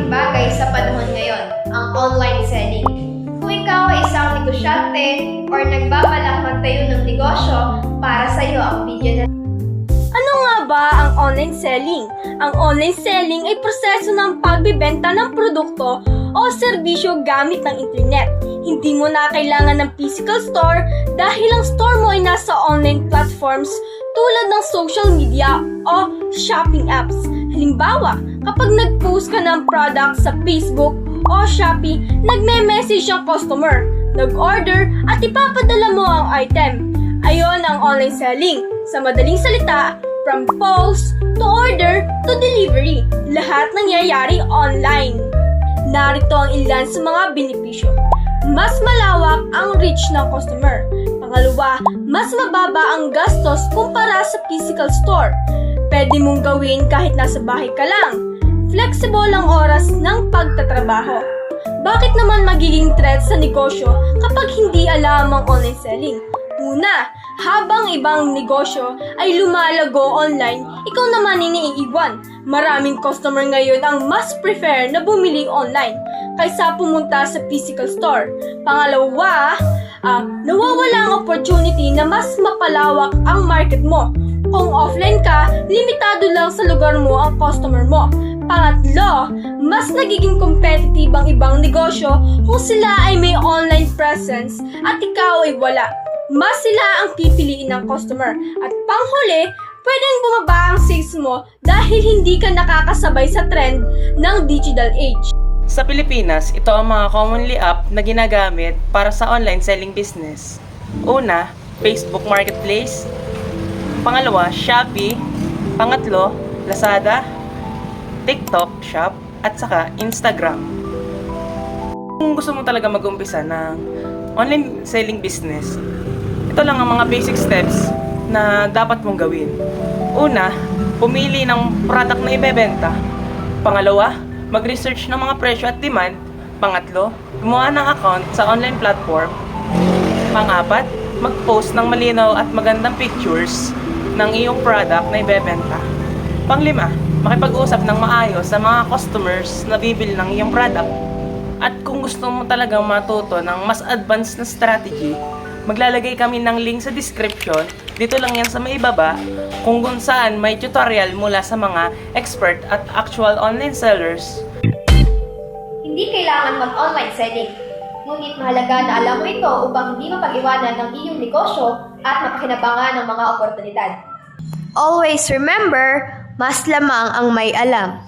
malaking bagay sa panahon ngayon, ang online selling. Kung ikaw ay isang negosyante or nagbabalak magtayo ng negosyo, para sa iyo ang video na. Ano nga ba ang online selling? Ang online selling ay proseso ng pagbibenta ng produkto o serbisyo gamit ng internet. Hindi mo na kailangan ng physical store dahil ang store mo ay nasa online platforms tulad ng social media o shopping apps. Halimbawa, kapag nag-post ka ng product sa Facebook o Shopee, nagme-message ang customer, nag-order at ipapadala mo ang item. Ayon ang online selling. Sa madaling salita, from post to order to delivery, lahat nangyayari online. Narito ang ilan sa mga benepisyo. Mas malawak ang reach ng customer. Pangalawa, mas mababa ang gastos kumpara sa physical store. Pwede mong gawin kahit nasa bahay ka lang. Flexible ang oras ng pagtatrabaho. Bakit naman magiging threat sa negosyo kapag hindi alam ang online selling? Una, habang ibang negosyo ay lumalago online, ikaw naman iniiwan. Maraming customer ngayon ang mas prefer na bumili online kaysa pumunta sa physical store. Pangalawa, nawawala ang opportunity na mas mapalawak ang market mo. Kung offline ka, limitado lang sa lugar mo ang customer mo. Pangatlo, mas nagiging competitive ang ibang negosyo kung sila ay may online presence at ikaw ay wala. Mas sila ang pipiliin ng customer. At panghuli, pwedeng bumaba ang sales mo dahil hindi ka nakakasabay sa trend ng digital age. Sa Pilipinas, ito ang mga commonly app na ginagamit para sa online selling business. Una, Facebook Marketplace. Pangalawa, Shopee. Pangatlo, Lazada, TikTok Shop, at saka Instagram. Kung gusto mo talaga mag-umpisa ng online selling business, ito lang ang mga basic steps na dapat mong gawin. Una, pumili ng product na ibebenta. Pangalawa, mag-research ng mga presyo at demand. Pangatlo, gumawa ng account sa online platform. Pangapat, mag-post ng malinaw at magandang pictures ng iyong product na ibebenta. Panglima, makipag-usap ng maayos sa mga customers na bibili ng iyong product. At kung gusto mo talagang matuto ng mas advanced na strategy, maglalagay kami ng link sa description. Dito lang yan sa may baba kung saan may tutorial mula sa mga expert at actual online sellers. Hindi kailangan mag-online selling. Ngunit mahalaga na alam mo ito upang hindi mapag-iwanan ng iyong negosyo at mapakinabangan ng mga oportunidad. Always remember, mas lamang ang may alam.